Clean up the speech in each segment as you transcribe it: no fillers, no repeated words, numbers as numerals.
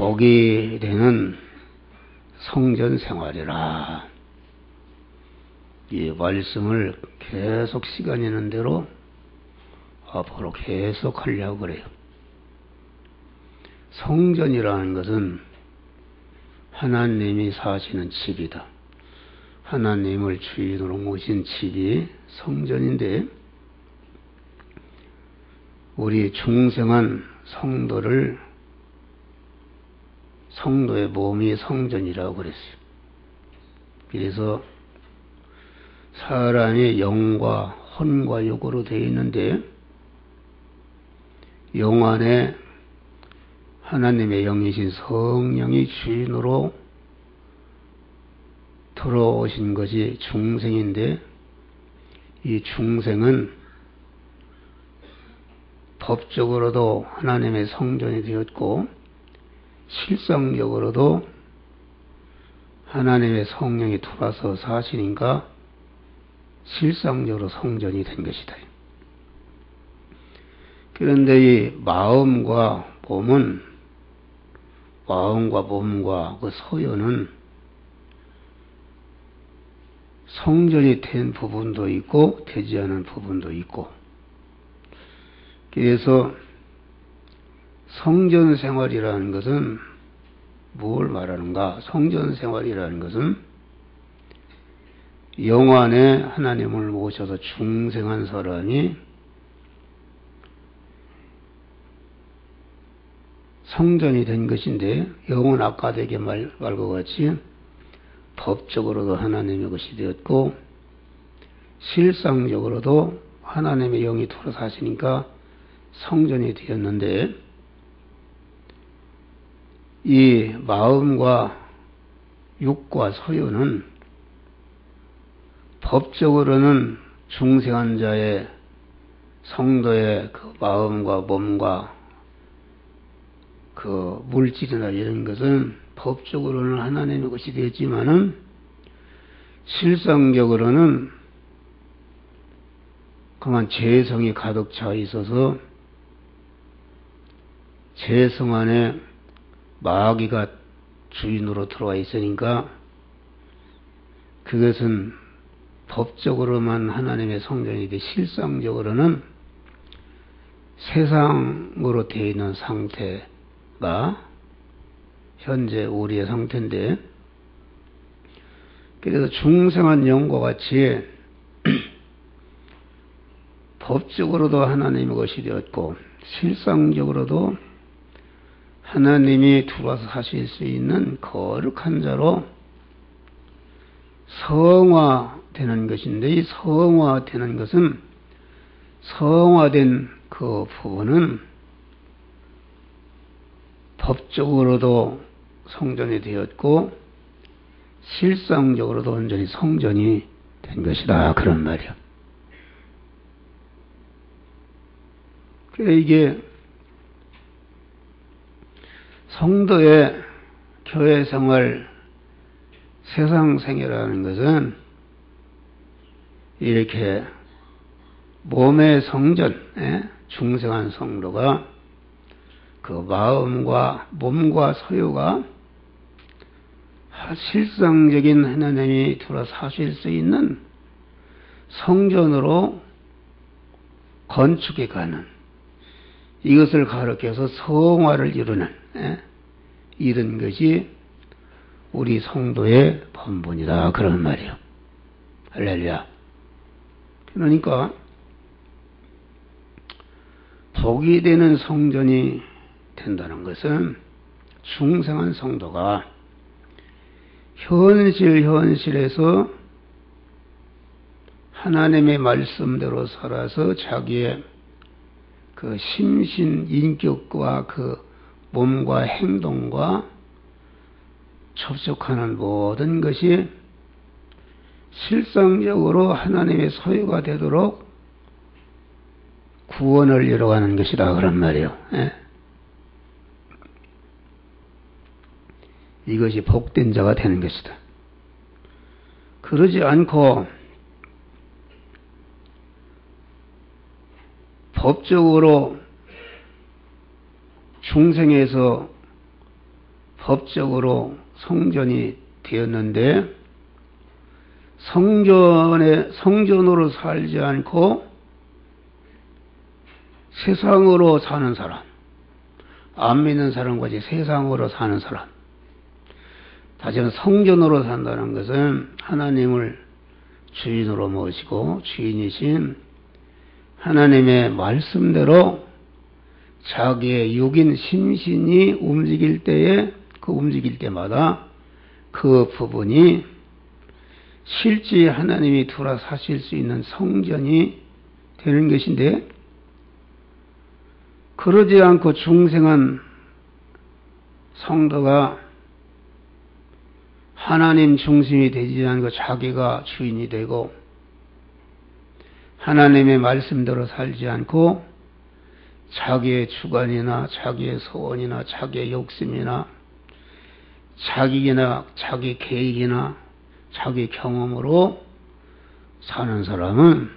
복이 되는 성전 생활이라. 이 말씀을 계속 시간 있는 대로 앞으로 계속 하려고 그래요. 성전이라는 것은 하나님이 사시는 집이다. 하나님을 주인으로 모신 집이 성전인데, 우리 중생한 성도의 몸이 성전이라고 그랬어요. 그래서 사람이 영과 혼과 육으로 되어 있는데, 영 안에 하나님의 영이신 성령이 주인으로 들어오신 것이 중생인데, 이 중생은 법적으로도 하나님의 성전이 되었고 실상적으로도 하나님의 성령이 들어와서 사시니까 실상적으로 성전이 된 것이다. 그런데 이 마음과 몸과 그 소유는 성전이 된 부분도 있고 되지 않은 부분도 있고, 그래서 성전 생활이라는 것은 뭘 말하는가? 성전 생활이라는 것은 영 안에 하나님을 모셔서 중생한 사람이 성전이 된 것인데, 영은 아까 되게 말과 같이 법적으로도 하나님의 것이 되었고 실상적으로도 하나님의 영이 들어 사시니까 성전이 되었는데, 이 마음과 육과 소유는 법적으로는 중생한 자의 성도의 그 마음과 몸과 그 물질이나 이런 것은 법적으로는 하나님의 것이 되었지만은 실상적으로는 그만 죄성이 가득 차 있어서 죄성 안에 마귀가 주인으로 들어와 있으니까 그것은 법적으로만 하나님의 성전이 돼 실상적으로는 세상으로 되어 있는 상태가 현재 우리의 상태인데, 그래서 중생한 영과 같이 법적으로도 하나님의 것이 되었고 실상적으로도 하나님이 들어와서 사실 수 있는 거룩한 자로 성화되는 것인데, 이 성화되는 것은 성화된 그 부분은 법적으로도 성전이 되었고 실상적으로도 완전히 성전이 된 것이다, 그런 말이야. 그래, 이게 성도의 교회 생활, 세상 생애라는 것은 이렇게 몸의 성전, 중생한 성도가 그 마음과 몸과 소유가 실상적인 하나님이 들어 사실 수 있는 성전으로 건축해 가는, 이것을 가르쳐서 성화를 이루는 이런 것이 우리 성도의 본분이다, 그런 말이에요. 할렐루야. 그러니까 복이 되는 성전이 된다는 것은 중생한 성도가 현실에서 하나님의 말씀대로 살아서 자기의 그 심신 인격과 그 몸과 행동과 접촉하는 모든 것이 실상적으로 하나님의 소유가 되도록 구원을 이뤄가는 것이다, 그런 말이에요. 이것이 복된 자가 되는 것이다. 그러지 않고 법적으로 중생에서 법적으로 성전이 되었는데 성전으로 살지 않고 세상으로 사는 사람, 안 믿는 사람과 같이 세상으로 사는 사람, 다시 말해 성전으로 산다는 것은 하나님을 주인으로 모시고 주인이신 하나님의 말씀대로 자기의 육인 심신이 움직일 때에 움직일 때마다 그 부분이 실제 하나님이 돌아 사실 수 있는 성전이 되는 것인데, 그러지 않고 중생한 성도가 하나님 중심이 되지 않고 자기가 주인이 되고 하나님의 말씀대로 살지 않고 자기의 주관이나 자기의 소원이나 자기의 욕심이나 자기 계획이나 자기 경험으로 사는 사람은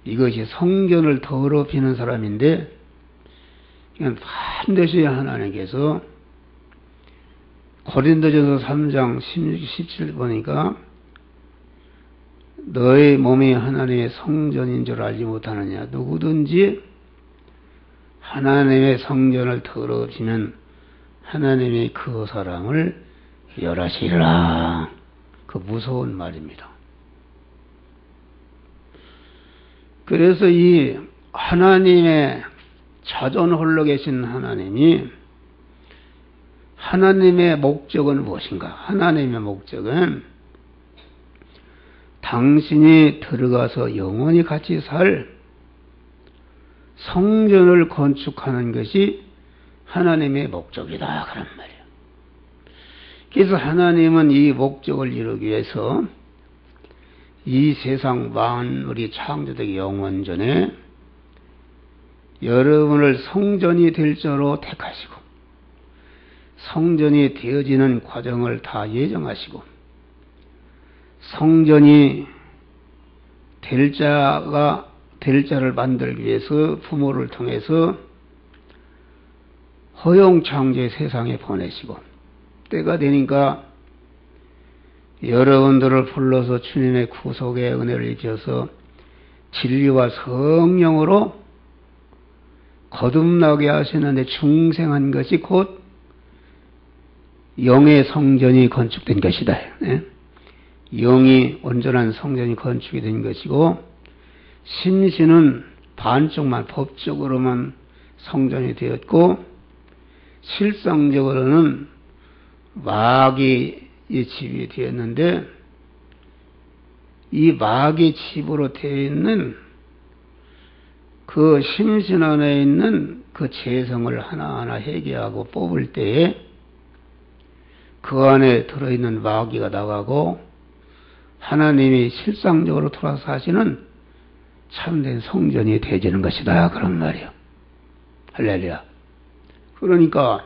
이것이 성전을 더럽히는 사람인데, 이건 반드시 하나님께서 고린도전서 3장 16, 17 보니까 너의 몸이 하나님의 성전인 줄 알지 못하느냐. 누구든지 하나님의 성전을 더럽히면 하나님이 그 사람을 멸하시리라. 그 무서운 말입니다. 그래서 이 하나님의 자존 홀로 계신 하나님이 하나님의 목적은 무엇인가? 하나님의 목적은 당신이 들어가서 영원히 같이 살 성전을 건축하는 것이 하나님의 목적이다. 그런 말이에요. 그래서 하나님은 이 목적을 이루기 위해서 이 세상 만물이 창조되기 영원 전에 여러분을 성전이 될 자로 택하시고 성전이 되어지는 과정을 다 예정하시고 성전이 될 자를 만들기 위해서 부모를 통해서 허용창조의 세상에 보내시고 때가 되니까 여러분들을 불러서 주님의 구속의 은혜를 입혀서 진리와 성령으로 거듭나게 하시는데 중생한 것이 곧 영의 성전이 건축된 것이다. 영이 온전한 성전이 건축이 된 것이고 심신은 반쪽만 법적으로만 성전이 되었고 실상적으로는 마귀의 집이 되었는데 이 마귀의 집으로 되어 있는 그 심신 안에 있는 그 재성을 하나하나 해결하고 뽑을 때에 그 안에 들어있는 마귀가 나가고 하나님이 실상적으로 돌아서 하시는 참된 성전이 되어지는 것이다. 그런 말이에요. 할렐루야. 그러니까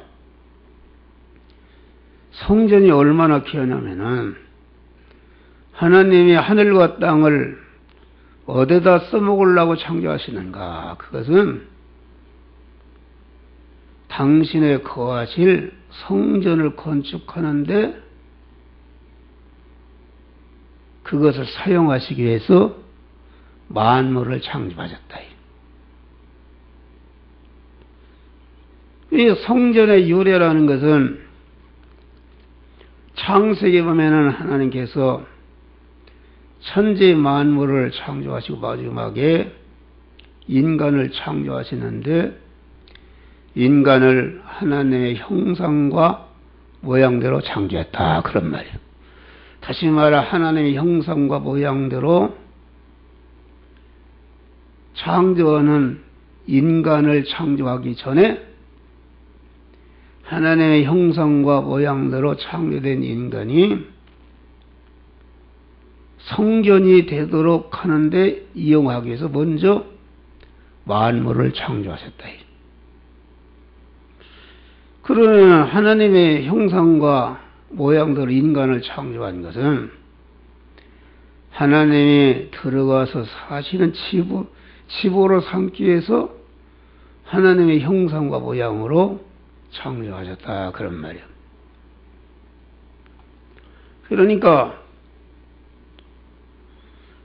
성전이 얼마나 귀하냐면은 하나님이 하늘과 땅을 어디다 써먹으려고 창조하시는가? 그것은 당신의 거하실 성전을 건축하는데 그것을 사용하시기 위해서 만물을 창조하셨다. 이 성전의 유래라는 것은 창세기 보면은 하나님께서 천지 만물을 창조하시고 마지막에 인간을 창조하시는데 인간을 하나님의 형상과 모양대로 창조했다. 그런 말이에요. 다시 말해 하나님의 형상과 모양대로 창조하는 인간을 창조하기 전에 하나님의 형상과 모양대로 창조된 인간이 성전이 되도록 하는데 이용하기 위해서 먼저 만물을 창조하셨다. 그러면 하나님의 형상과 모양대로 인간을 창조한 것은 하나님이 들어가서 사시는 집으로 삼기 위해서 하나님의 형상과 모양으로 창조하셨다. 그런 말이에요. 그러니까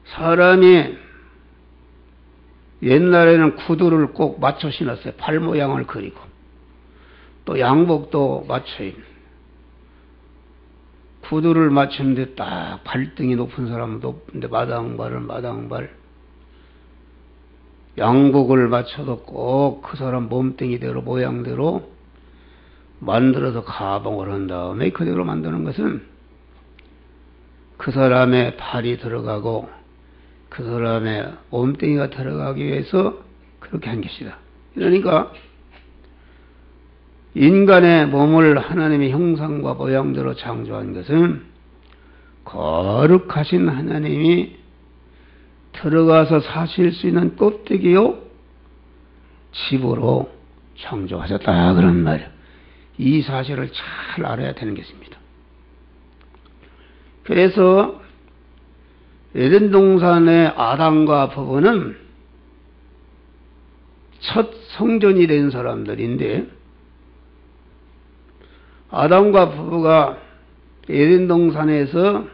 사람이 옛날에는 구두를 꼭 맞춰 신었어요. 발 모양을 그리고. 또 양복도 맞춰요. 구두를 맞추는데 딱 발등이 높은 사람은 높은데 마당발. 양복을 맞춰도 꼭 그 사람 몸뚱이대로 모양대로 만들어서 가봉을 한 다음에 그대로 만드는 것은 그 사람의 발이 들어가고 그 사람의 몸뚱이가 들어가기 위해서 그렇게 한 것이다. 그러니까 인간의 몸을 하나님의 형상과 모양대로 창조한 것은 거룩하신 하나님이 들어가서 사실 수 있는 껍데기요 집으로 창조하셨다 그런 말이에요. 이 사실을 잘 알아야 되는 것입니다. 그래서 에덴 동산의 아담과 부부는 첫 성전이 된 사람들인데 아담과 부부가 에덴 동산에서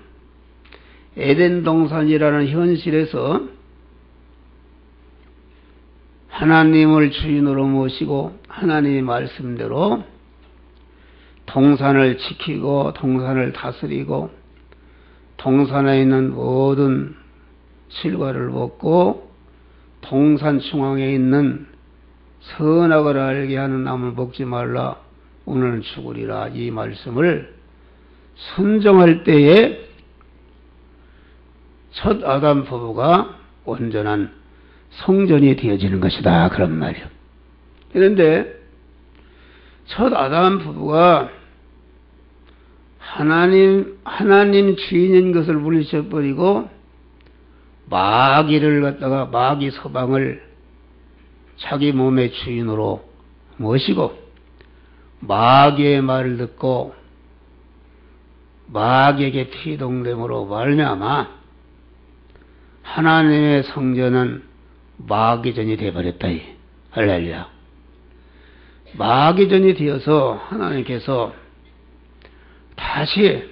에덴 동산이라는 현실에서 하나님을 주인으로 모시고 하나님의 말씀대로 동산을 지키고 동산을 다스리고 동산에 있는 모든 실과를 먹고 동산 중앙에 있는 선악을 알게 하는 나무를 먹지 말라 오늘은 죽으리라 이 말씀을 순종할 때에 첫 아담 부부가 온전한 성전이 되어지는 것이다 그런 말이에요. 그런데 첫 아담 부부가 하나님 주인인 것을 물리쳐버리고 마귀를 갖다가 마귀 서방을 자기 몸의 주인으로 모시고 마귀의 말을 듣고 마귀에게 피동됨으로 말미암아 하나님의 성전은 마귀전이 되어버렸다. 할렐루야. 마귀전이 되어서 하나님께서 다시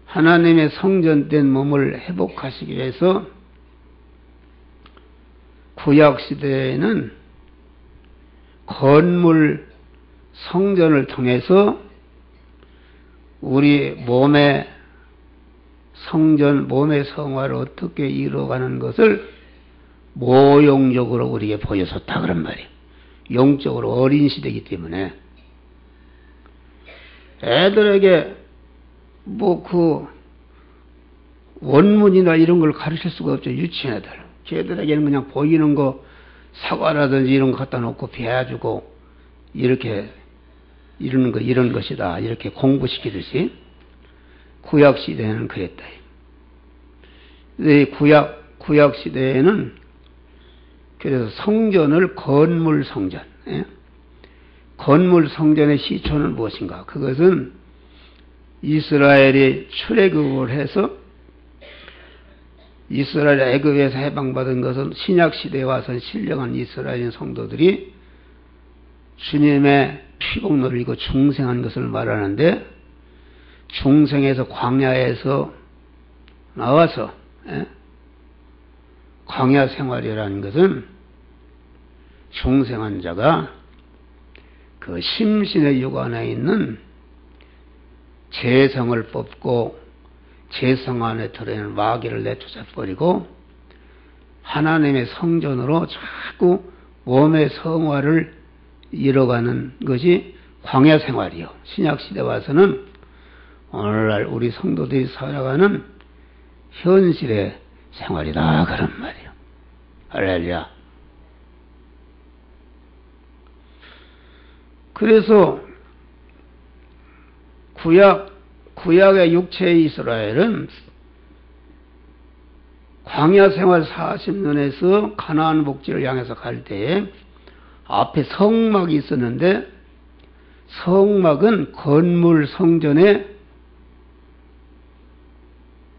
하나님의 성전된 몸을 회복하시기 위해서 구약시대에는 건물 성전을 통해서 우리 몸의 성전, 몸의 성화를 어떻게 이루어가는 것을 모형적으로 우리에게 보여줬다 그런 말이에요. 영적으로 어린 시대이기 때문에 애들에게 그 원문이나 이런 걸 가르칠 수가 없죠. 유치원 애들. 걔들에게는 그냥 보이는 거 사과라든지 이런 거 갖다 놓고 배워주고 이렇게 이런 것이다 이렇게 공부시키듯이 구약 시대에는 그랬다. 구약 시대에는 그래서 성전을 건물 성전. 건물 성전의 시초는 무엇인가? 그것은 이스라엘이 출애굽을 해서 이스라엘 애굽에서 해방받은 것은 신약 시대에 와서 신령한 이스라엘 성도들이 주님의 피복로를 이고 중생한 것을 말하는데 중생에서 광야에서 나와서 광야 생활이라는 것은 중생한 자가 그 심신의 육안에 있는 재성을 뽑고 재성 안에 들어있는 마귀를 내쫓아버리고 하나님의 성전으로 자꾸 몸의 성화를 이뤄가는 것이 광야 생활이요. 신약 시대 와서는 오늘날 우리 성도들이 살아가는 현실의 생활이다 그런 말이에요. 할렐루야. 그래서 구약의 육체의 이스라엘은 광야 생활 40년에서 가나안 복지를 향해서 갈 때에 앞에 성막이 있었는데 성막은 건물 성전의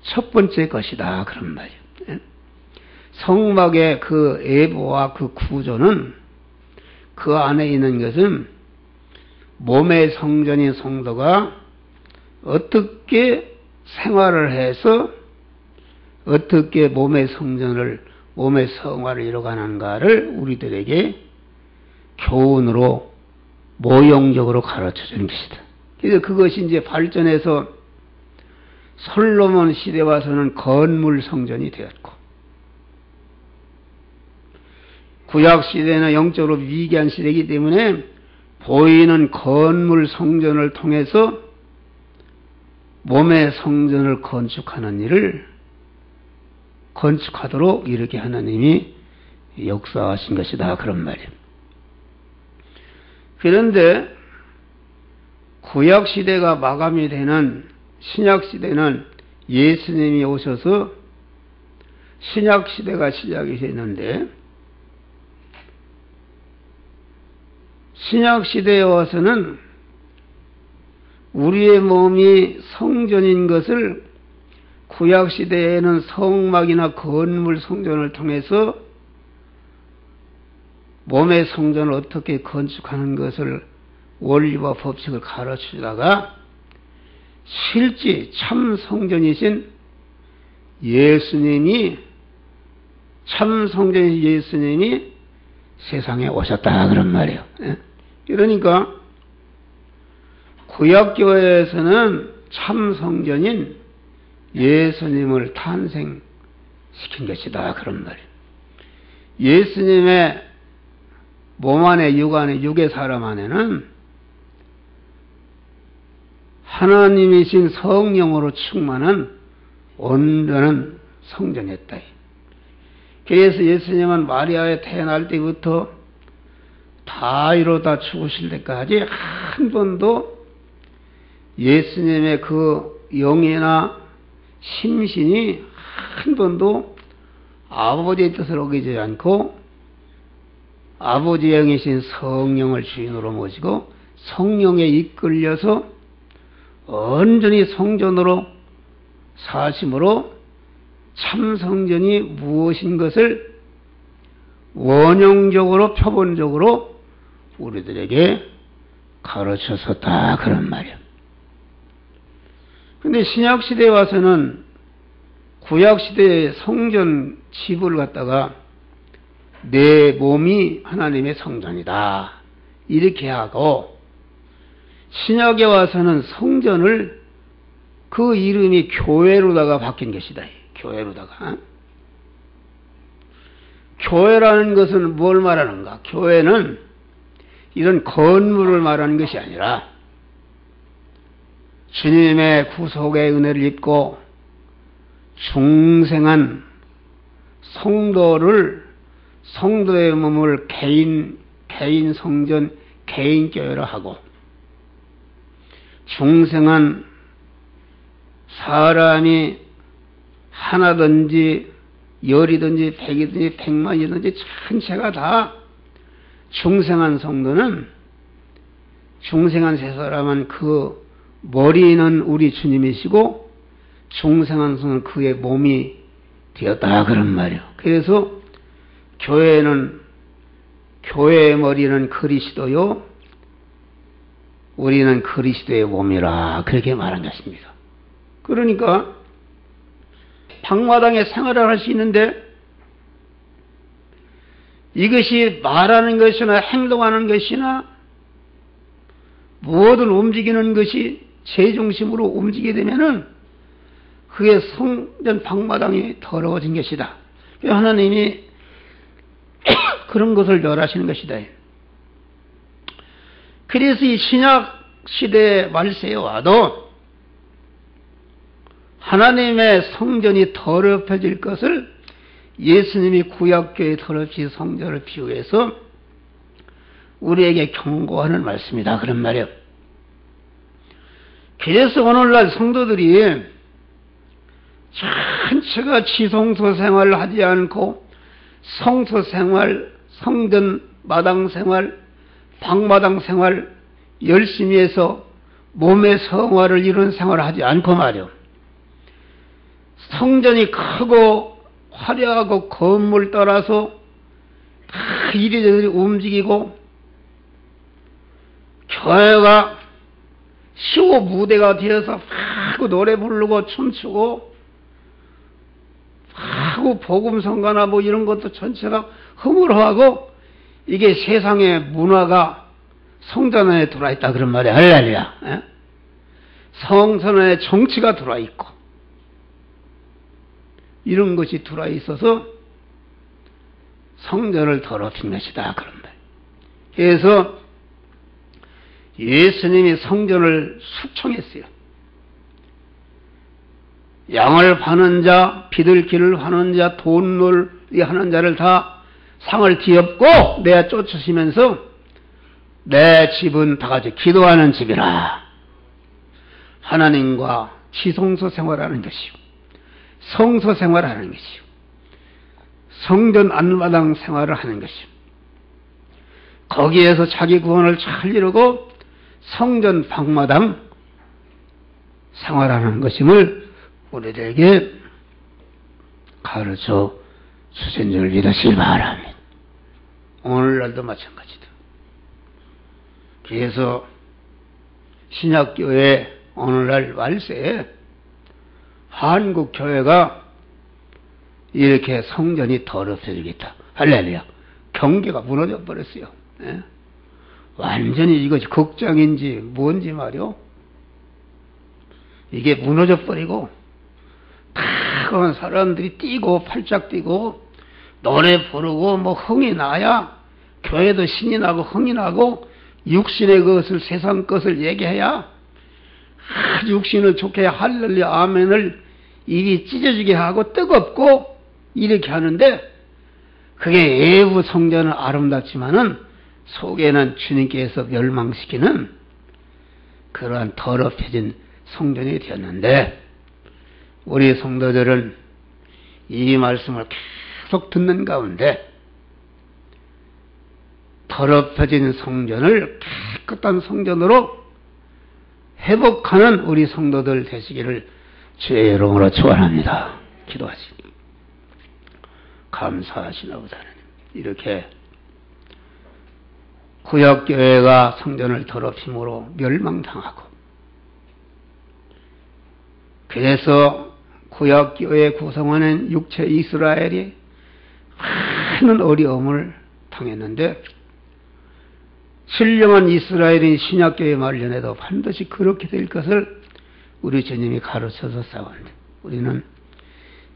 첫 번째 것이다 그런 말이에요. 성막의 그 애보와 그 구조는 그 안에 있는 것은 몸의 성전인 성도가 어떻게 생활을 해서 어떻게 몸의 성화를 이뤄가는가를 우리들에게 교훈으로 모형적으로 가르쳐 주는 것이다. 그래서 그것이 이제 발전해서 솔로몬 시대 와서는 건물 성전이 되었고, 구약 시대는 영적으로 미개한 시대이기 때문에 보이는 건물 성전을 통해서 몸의 성전을 건축하는 일을 건축하도록 이렇게 하나님이 역사하신 것이다, 그런 말이에요. 그런데 구약 시대가 마감이 되는 신약 시대는 예수님이 오셔서 신약 시대가 시작이 됐는데, 신약 시대에 와서는 우리의 몸이 성전인 것을 구약 시대에는 성막이나 건물 성전을 통해서 몸의 성전을 어떻게 건축하는 것을 원리와 법칙을 가르치다가 실제 참 성전이신 예수님이 세상에 오셨다, 그런 말이에요. 그러니까 구약교회에서는 참 성전인 예수님을 탄생시킨 것이다, 그런 말이에요. 예수님의 몸 안에 육의 사람 안에는 하나님이신 성령으로 충만한 온전한 성전이었다. 그래서 예수님은 마리아에 태어날 때부터 다 이루다 죽으실 때까지 한 번도 예수님의 그 영이나 심신이 한 번도 아버지의 뜻을 어기지 않고 아버지의 영이신 성령을 주인으로 모시고 성령에 이끌려서 온전히 성전으로 사심으로 참 성전이 무엇인 것을 원형적으로 표본적으로 우리들에게 가르쳤었다, 그런 말이에요. 근데 신약시대에 와서는 구약시대의 성전 지부를 갖다가 내 몸이 하나님의 성전이다, 이렇게 하고, 신약에 와서는 성전을 그 이름이 교회로다가 바뀐 것이다. 교회로다가. 교회라는 것은 뭘 말하는가? 교회는 이런 건물을 말하는 것이 아니라 주님의 구속의 은혜를 입고 중생한 성도의 몸을 개인 성전, 개인 교회로 하고, 중생한 사람이 하나든지 열이든지 백이든지 백만이든지 전체가 다 중생한 성도는, 중생한 세 사람은 그 머리는 우리 주님이시고 중생한 성은 그의 몸이 되었다, 그런 말이에요. 그래서 교회의 머리는 그리스도요, 우리는 그리스도의 몸이라, 그렇게 말한 것입니다. 그러니까 방마당에 생활을 할 수 있는데 이것이 말하는 것이나 행동하는 것이나 모든 움직이는 것이 제 중심으로 움직이게 되면은 그게 성전 방마당이 더러워진 것이다. 하나님이 그런 것을 멸하시는 것이다. 그래서 이 신약 시대의 말세에 와도 하나님의 성전이 더럽혀질 것을 예수님이 구약교의 더럽힌 성전을 비유해서 우리에게 경고하는 말씀이다, 그런 말이에요. 그래서 오늘날 성도들이 전체가 지성소 생활을 하지 않고 성소 생활, 성전 마당 생활, 방마당 생활 열심히 해서 몸의 성화를 이루는 생활을 하지 않고 말이요, 성전이 크고 화려하고 건물 따라서 다 이리저리 움직이고 교회가 쇼 무대가 되어서 하고 노래 부르고 춤추고 하고 복음성가나 뭐 이런 것도 전체가 허물어하고 이게 세상의 문화가 성전 안에 들어와 있다 그런 말이야. 할렐루야. 예? 성전 안에 정치가 들어와 있고 이런 것이 들어와 있어서 성전을 더럽힌 것이다 그런 말. 그래서 예수님이 성전을 숙청했어요. 양을 파는 자, 비둘기를 파는 자, 돈놀이 하는 자를 다 상을 뒤엎고 내가 쫓으시면서 내 집은 다 같이 기도하는 집이라. 하나님과 지성소 생활하는 것이요. 성소 생활하는 것이요. 성전 안마당 생활을 하는 것이요. 거기에서 자기 구원을 잘 이루고 성전 방마당 생활하는 것임을 우리들에게 가르쳐 주신 줄 믿으시기 바랍니다. 오늘날도 마찬가지다. 그래서 신약교회 오늘날 말세에 한국교회가 이렇게 성전이 더럽혀지겠다. 할렐루야. 경계가 무너져 버렸어요. 예? 완전히 이것이 극장인지 뭔지 말이요. 이게 무너져 버리고 다 사람들이 뛰고 팔짝 뛰고 노래 부르고 뭐 흥이 나야 교회도 신이 나고 흥이 나고 육신의 것을 세상 것을 얘기해야 육신을 좋게 해야 할렐루야 아멘을 입이 찢어지게 하고 뜨겁고 이렇게 하는데 그게 외부 성전은 아름답지만은 속에는 주님께서 멸망시키는 그러한 더럽혀진 성전이 되었는데 우리 성도들은 이 말씀을 계속 듣는 가운데 더럽혀진 성전을 깨끗한 성전으로 회복하는 우리 성도들 되시기를 주의 이름으로 축원합니다. 기도하시기 감사하시나보다 하나님. 이렇게 구약교회가 성전을 더럽힘으로 멸망당하고 그래서 구약교회 구성원은 육체 이스라엘이 많은 어려움을 당했는데 신령한 이스라엘인 신약교회 말년에도 반드시 그렇게 될 것을 우리 주님이 가르쳐서 싸웠는데 우리는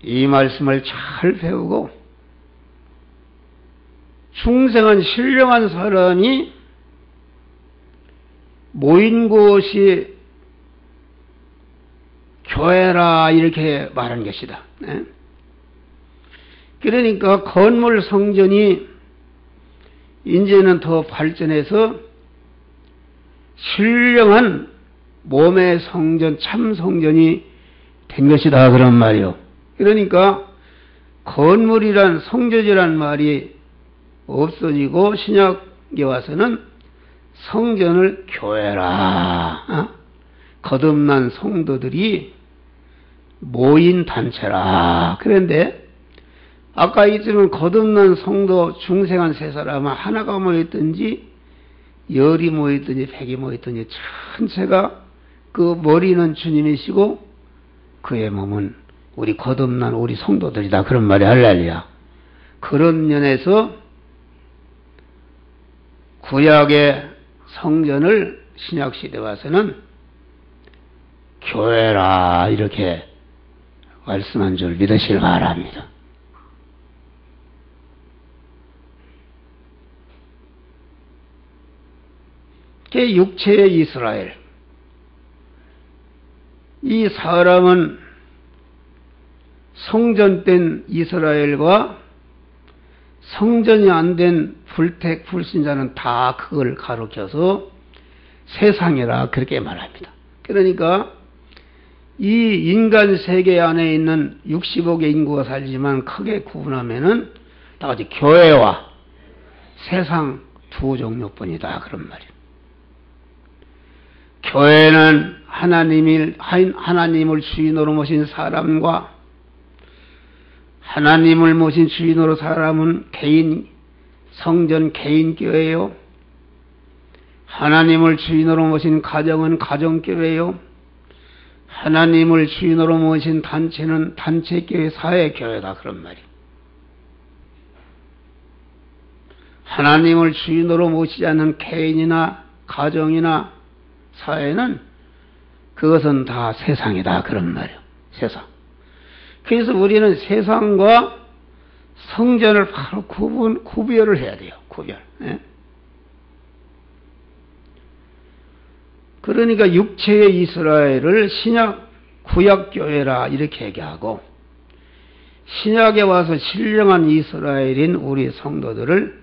이 말씀을 잘 배우고 충성한 신령한 사람이 모인 곳이 교회라 이렇게 말한 것이다. 네? 그러니까 건물 성전이 이제는 더 발전해서 신령한 몸의 성전, 참 성전이 된 것이다 그런 말이요. 그러니까 건물이란 성전이란 말이 없어지고 신약에 와서는 성전을 교회라, 거듭난 성도들이 모인 단체라. 그런데 아까 이쯤은 거듭난 성도 중생한 세 사람은 하나가 모였든지 열이 모였든지 백이 모였든지 전체가 그 머리는 주님이시고 그의 몸은 우리 거듭난 우리 성도들이다 그런 말이 할렐루야. 그런 면에서 구약의 성전을 신약시대 와서는 교회라 이렇게 말씀한 줄 믿으시길 바랍니다. 그 육체의 이스라엘, 이 사람은 성전된 이스라엘과 성전이 안 된 불택 불신자는 다 그걸 가르쳐서 세상이라 그렇게 말합니다. 그러니까 이 인간 세계 안에 있는 60억의 인구가 살지만 크게 구분하면은 다 같이 교회와 세상 두 종류뿐이다 그런 말이에요. 교회는 하나님을 주인으로 모신 사람과 하나님을 모신 주인으로 사람은 개인 성전 개인 교회요. 하나님을 주인으로 모신 가정은 가정교회요. 하나님을 주인으로 모신 단체는 단체교회, 사회교회다. 그런 말이에요. 하나님을 주인으로 모시지 않는 개인이나 가정이나 사회는 그것은 다 세상이다. 그런 말이에요. 세상. 그래서 우리는 세상과 성전을 바로 구별을 해야 돼요. 구별. 예? 그러니까 육체의 이스라엘을 구약교회라 이렇게 얘기하고, 신약에 와서 신령한 이스라엘인 우리 성도들을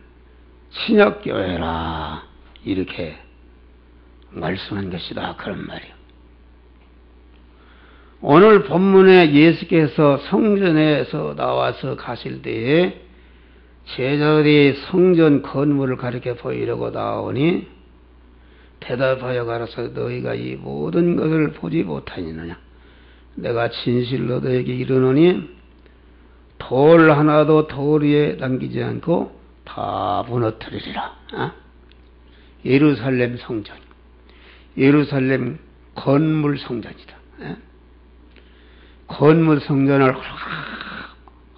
신약교회라 이렇게 말씀한 것이다. 그런 말이에요. 오늘 본문에 예수께서 성전에서 나와서 가실 때에 제자들이 성전 건물을 가리켜 보이려고 나오니 대답하여 가라사대 너희가 이 모든 것을 보지 못하느냐. 내가 진실로 너에게 이르노니 돌 하나도 돌 위에 남기지 않고 다 무너뜨리리라. 예루살렘 성전, 예루살렘 건물 성전이다. 건물 성전을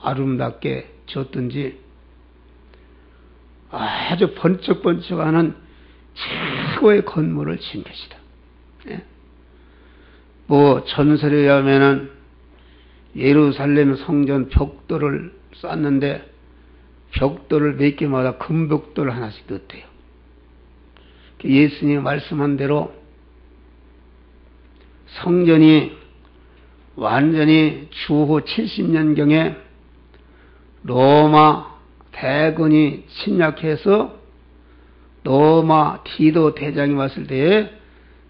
아름답게 지었든지 아주 번쩍번쩍하는 최고의 건물을 지은 것이다. 뭐 전설에 의하면은 예루살렘 성전 벽돌을 쌓는데 벽돌을 몇 개마다 금벽돌 하나씩 넣었대요. 예수님이 말씀한 대로 성전이 완전히 주후 70년경에 로마 대군이 침략해서 로마 디도 대장이 왔을 때에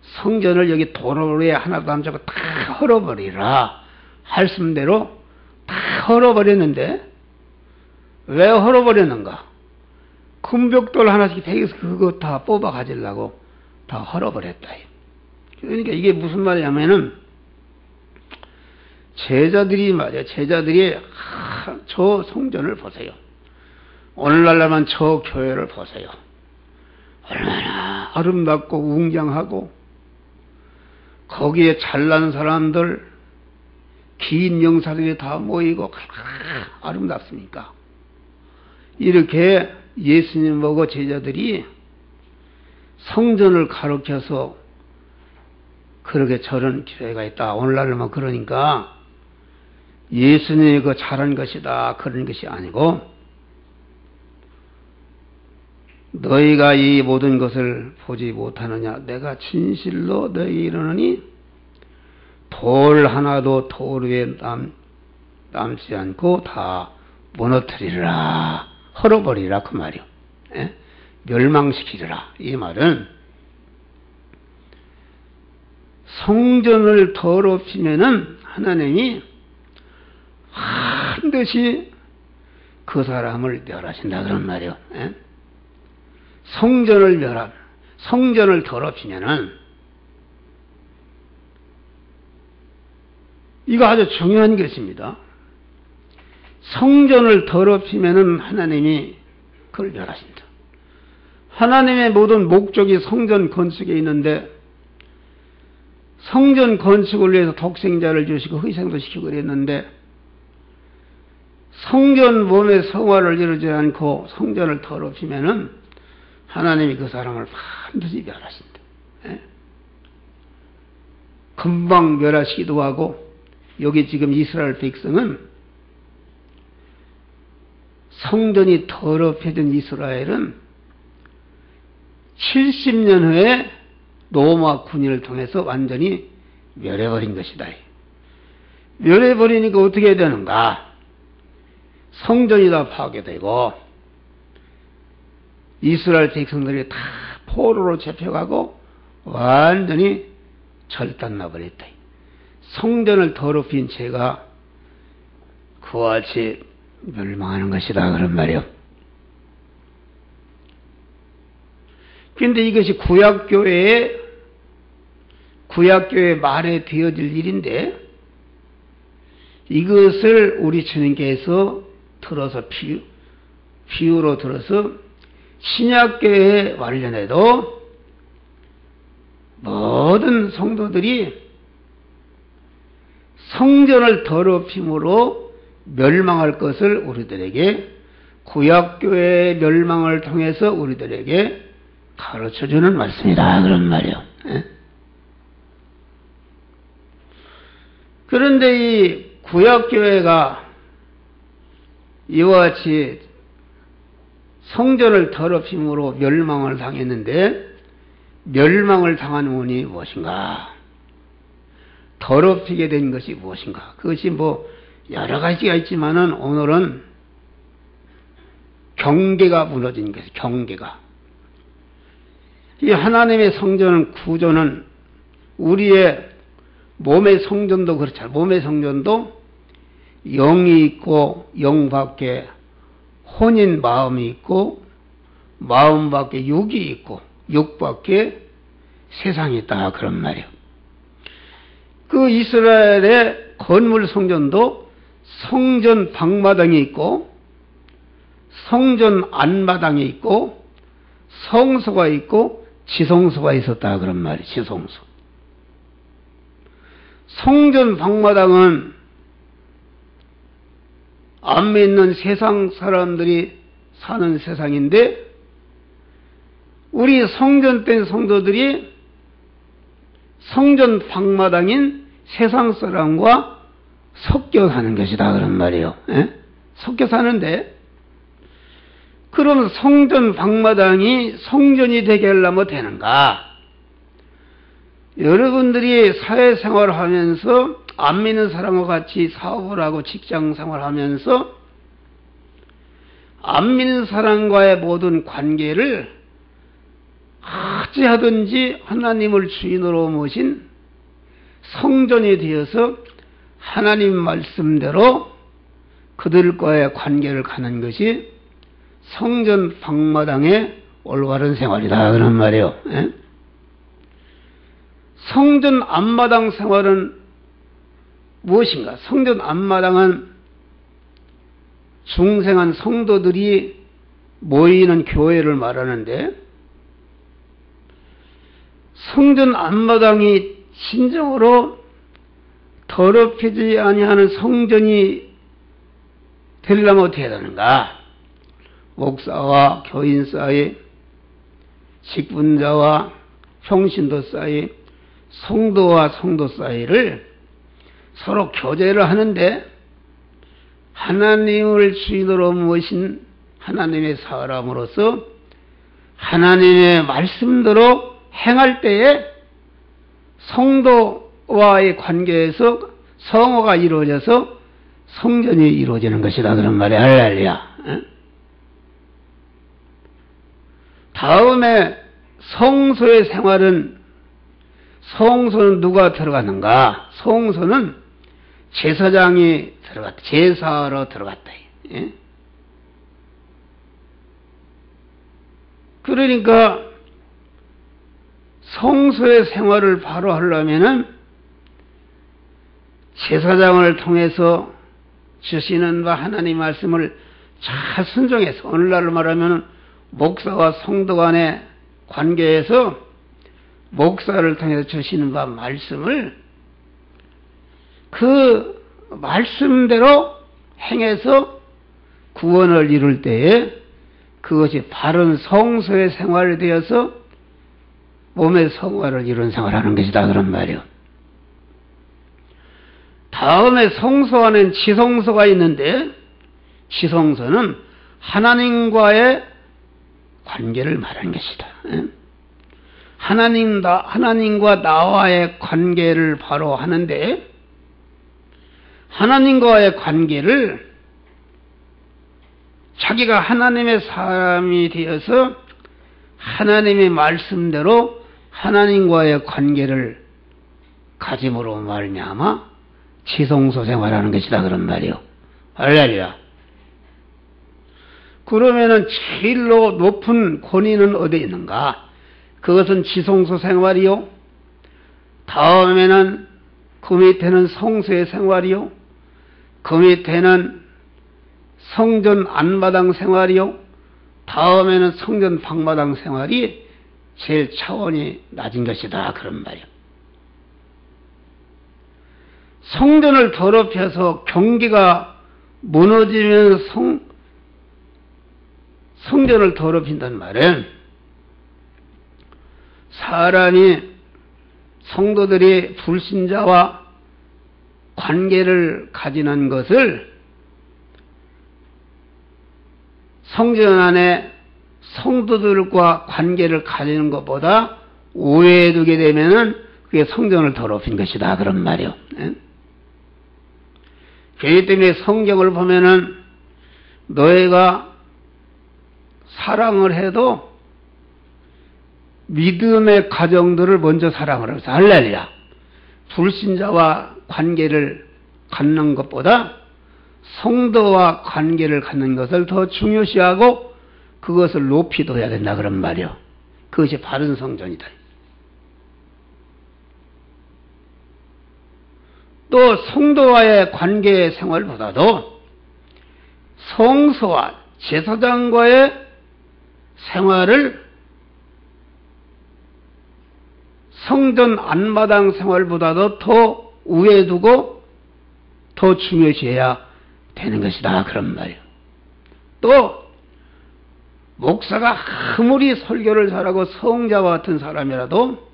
성전을 여기 도로에 하나도 남지 않고 다 헐어버리라 말씀대로 다 헐어버렸는데 왜 헐어버렸는가? 금벽돌 하나씩 베개서 그거 다 뽑아 가지려고 다 헐어버렸다. 그러니까 이게 무슨 말이냐면은 제자들이 말이야. 제자들이 저 성전을 보세요. 오늘날만 저 교회를 보세요. 얼마나 아름답고 웅장하고 거기에 잘난 사람들, 긴 영사들이 다 모이고 아름답습니까? 이렇게 예수님 보고 제자들이 성전을 가로켜서 그렇게 저런 교회가 있다. 오늘날만 그러니까 예수님이 그 잘한 것이다. 그런 것이 아니고 너희가 이 모든 것을 보지 못하느냐. 내가 진실로 너희에게 이르노니 돌 하나도 돌 위에 남지 않고 다 무너뜨리라. 헐어버리라. 그 말이요. 예? 멸망시키리라. 이 말은 성전을 더럽히면은 하나님이 반드시 그 사람을 멸하신다. 그런 말이요. 예? 성전을 더럽히면은 이거 아주 중요한 것입니다. 성전을 더럽히면은 하나님이 그걸 멸하신다. 하나님의 모든 목적이 성전 건축에 있는데 성전 건축을 위해서 독생자를 주시고 희생도 시키고 그랬는데 성전 몸의 성화를 이루지 않고 성전을 더럽히면은 하나님이 그 사람을 반드시 멸하신다. 예? 금방 멸하시기도 하고 여기 지금 이스라엘 백성은 성전이 더럽혀진 이스라엘은 70년 후에 로마 군인을 통해서 완전히 멸해버린 것이다. 멸해버리니까 어떻게 해야 되는가? 성전이 다 파괴되고 이스라엘 백성들이 다 포로로 잡혀가고 완전히 절단나버렸다. 성전을 더럽힌 죄가 그와 같이 멸망하는 것이다. 그런 말이요. 그런데 이것이 구약교회의 말에 되어질 일인데 이것을 우리 주님께서 들어서 비유로 들어서 신약교회에 관련해도 모든 성도들이 성전을 더럽힘으로 멸망할 것을 우리들에게 구약교회의 멸망을 통해서 우리들에게 가르쳐주는 말씀이다 그런 말이요. 그런데 이 구약교회가 이와 같이 성전을 더럽힘으로 멸망을 당했는데 멸망을 당한 원인이 무엇인가? 더럽히게 된 것이 무엇인가? 그것이 뭐 여러 가지가 있지만은 오늘은 경계가 무너진 것이에요. 경계가. 이 하나님의 성전은 구조는 우리의 몸의 성전도 그렇잖아요. 몸의 성전도 영이 있고 영 밖에 혼인 마음이 있고 마음 밖에 육이 있고 육 밖에 세상이 있다 그런 말이에요. 그 이스라엘의 건물 성전도 성전 방마당이 있고 성전 안마당이 있고 성소가 있고 지성소가 있었다 그런 말이에요. 지성소. 성전 방마당은 안 믿는 세상 사람들이 사는 세상인데 우리 성전된 성도들이 성전 방마당인 세상 사람과 섞여 사는 것이다 그런 말이에요. 섞여 사는데 그럼 성전 방마당이 성전이 되게 하려면 되는가? 여러분들이 사회생활을 하면서 안 믿는 사람과 같이 사업을 하고 직장생활을 하면서 안 믿는 사람과의 모든 관계를 어찌하든지 하나님을 주인으로 모신 성전이 되어서 하나님 말씀대로 그들과의 관계를 가는 것이 성전 방마당의 올바른 생활이다 그런 말이에요. 성전 앞마당 생활은 무엇인가? 성전 앞마당은 중생한 성도들이 모이는 교회를 말하는데 성전 앞마당이 진정으로 더럽히지 아니하는 성전이 되려면 어떻게 해야 되는가? 목사와 교인 사이, 직분자와 평신도 사이, 성도와 성도 사이를 서로 교제를 하는데 하나님을 주인으로 모신 하나님의 사람으로서 하나님의 말씀대로 행할 때에 성도와의 관계에서 성화가 이루어져서 성전이 이루어지는 것이다 그런 말이야. 할렐루야. 다음에 성소의 생활은 성소는 누가 들어가는가? 성소는 제사장이 들어갔다. 제사하러 들어갔다. 그러니까 성소의 생활을 바로 하려면은 제사장을 통해서 주시는 바 하나님 말씀을 잘 순종해서 오늘날로 말하면 목사와 성도 간의 관계에서 목사를 통해서 주시는 바 말씀을 그 말씀대로 행해서 구원을 이룰 때에 그것이 바른 성소의 생활이 되어서 몸의 성화를 이룬 생활하는 것이다 그런 말이요. 다음에 성소 안에는 지성소가 있는데 지성소는 하나님과의 관계를 말하는 것이다. 하나님과 나와의 관계를 바로 하는데 하나님과의 관계를 자기가 하나님의 사람이 되어서 하나님의 말씀대로 하나님과의 관계를 가짐으로 말미암아 지성소 생활하는 것이다 그런 말이요. 할렐루야. 그러면은 제일로 높은 권위는 어디에 있는가? 그것은 지성소 생활이요. 다음에는 그 밑에는 성소의 생활이요. 그 밑에는 성전 안마당 생활이요. 다음에는 성전 방마당 생활이 제일 차원이 낮은 것이다 그런 말이요. 성전을 더럽혀서 경계가 무너지면 성전을 더럽힌단 말은 사람이 성도들이 불신자와 관계를 가지는 것을 성전 안에 성도들과 관계를 가지는 것보다 우회해 두게 되면은 그게 성전을 더럽힌 것이다 그런 말이요. 그렇기 때문에 성경을 보면은 너희가 사랑을 해도 믿음의 가정들을 먼저 사랑을 해서 할렐루야. 불신자와 관계를 갖는 것보다 성도와 관계를 갖는 것을 더 중요시하고 그것을 높이둬야 된다 그런 말이요. 그것이 바른 성전이다. 또 성도와의 관계 생활보다도 성소와 제사장과의 생활을 성전 안마당 생활보다도 더 우위에 두고 더 중요시해야 되는 것이다 그런 말이에요. 또 목사가 아무리 설교를 잘하고 성자와 같은 사람이라도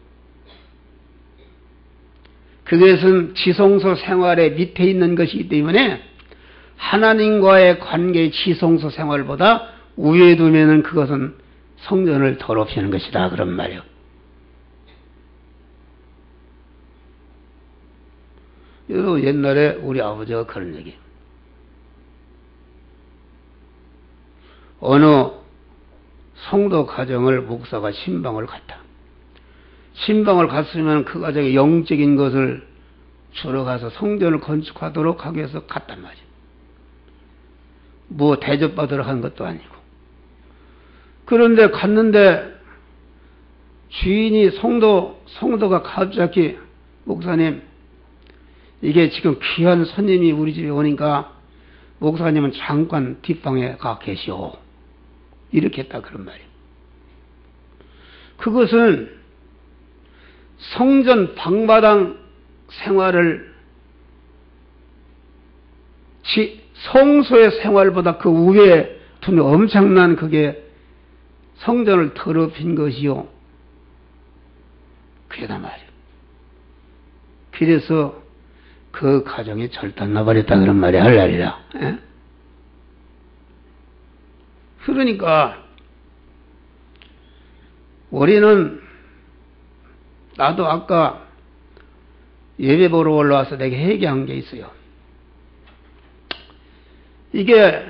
그것은 지성소 생활의 밑에 있는 것이기 때문에 하나님과의 관계의 지성소 생활보다 우위에 두면은 그것은 성전을 더럽히는 것이다 그런 말이에요. 이거 옛날에 우리 아버지가 그런 얘기예요. 어느 성도 가정을 목사가 신방을 갔다. 신방을 갔으면 그 가정의 영적인 것을 주러 가서 성전을 건축하도록 하기 위해서 갔단 말이에요. 뭐 대접받으러 간 것도 아니고. 그런데 갔는데 주인이 성도가 갑자기 목사님 이게 지금 귀한 손님이 우리 집에 오니까 목사님은 잠깐 뒷방에 가 계시오. 이렇게 했다 그런 말이에요. 그것은 성전 방마당 생활을 성소의 생활보다 그 위에 두는 엄청난 그게 성전을 더럽힌 것이요. 그게다 말이에요. 그래서 그 가정이 절단 나버렸다 그런 말이 할날이라. 그러니까 우리는 나도 아까 예배 보러 올라와서 내가 회개한 게 있어요. 이게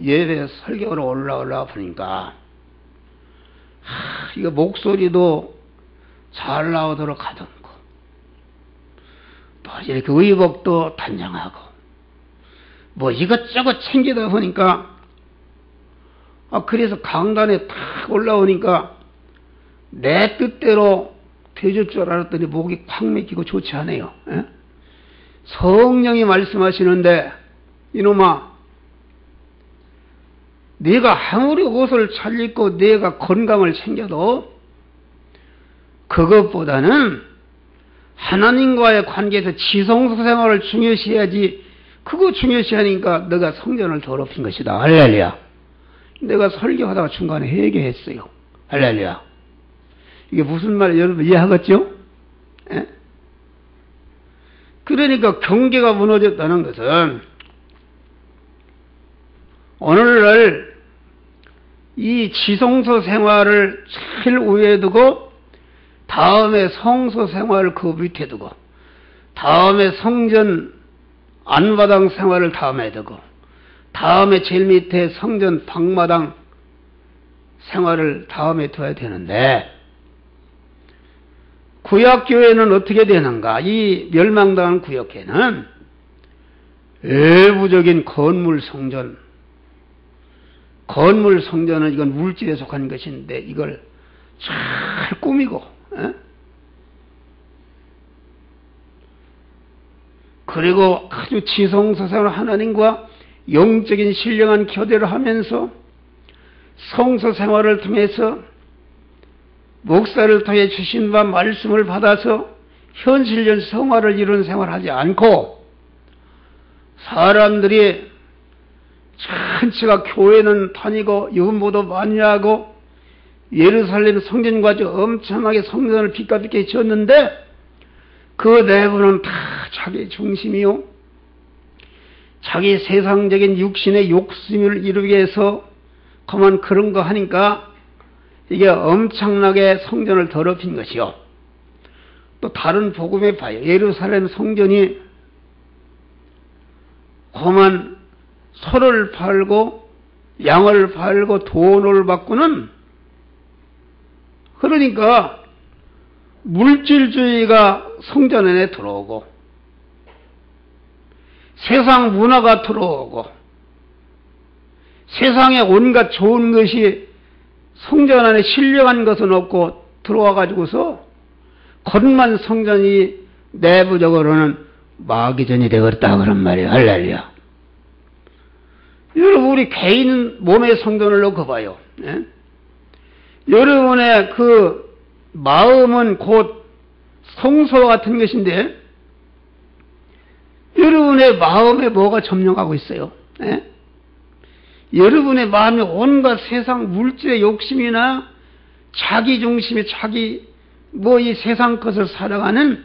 예배 설교로 올라와 보니까 이거 목소리도 잘 나오도록 하던 거 또 이렇게 의복도 단정하고 뭐 이것저것 챙기다 보니까 그래서 강단에 탁 올라오니까 내 뜻대로 되줄 줄 알았더니 목이 콱 맥히고 좋지 않아요. 성령이 말씀하시는데 이놈아 네가 아무리 옷을 잘 입고 네가 건강을 챙겨도 그것보다는 하나님과의 관계에서 지성소 생활을 중요시해야지. 그거 중요시하니까 너가 성전을 더럽힌 것이다. 할렐루야. 내가 설교하다가 중간에 회개했어요. 할렐루야. 이게 무슨 말이에요? 여러분 이해하겠죠? 그러니까 경계가 무너졌다는 것은 오늘날 이 지성소 생활을 제일 우위에 두고 다음에 성소 생활을 그 밑에 두고 다음에 성전 안마당 생활을 다음에 두고 다음에 제일 밑에 성전 방마당 생활을 다음에 둬야 되는데 구약교회는 어떻게 되는가? 이 멸망당한 구약교회는 외부적인 건물 성전은 이건 물질에 속한 것인데 이걸 잘 꾸미고 그리고 아주 지성소생을 하나님과 영적인 신령한 교제를 하면서 성소 생활을 통해서 목사를 통해 주신 바 말씀을 받아서 현실적 생활을 이루는 생활을 하지 않고 사람들이 전체가 교회는 다니고 유모도 많이 하고 예루살렘 성전과 아주 엄청나게 성전을 빛깔있게 지었는데 그 내부는 다 자기 중심이요. 자기 세상적인 육신의 욕심을 이루기 위해서 그런 거 하니까 이게 엄청나게 성전을 더럽힌 것이요. 또 다른 복음에 봐요. 예루살렘 성전이 그만 소를 팔고 양을 팔고 돈을 받고는 그러니까 물질주의가 성전 안에 들어오고 세상 문화가 들어오고 세상에 온갖 좋은 것이 성전 안에 신령한 것은 없고 들어와 가지고서 겉만 성전이 내부적으로는 마귀전이 되었다 그런 말이에요. 할렐루야. 여러분 우리 개인 몸의 성전을 놓고 봐요. 예? 여러분의 그 마음은 곧 성소와 같은 것인데 여러분의 마음에 뭐가 점령하고 있어요? 예? 여러분의 마음에 온갖 세상 물질의 욕심이나 자기 중심의 자기 이 세상 것을 살아가는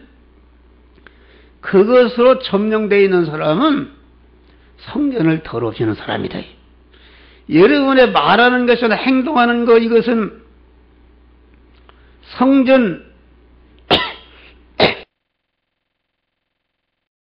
그것으로 점령되어 있는 사람은 성전을 더럽히는 사람이다. 여러분의 말하는 것이나 행동하는 것 이것은 성전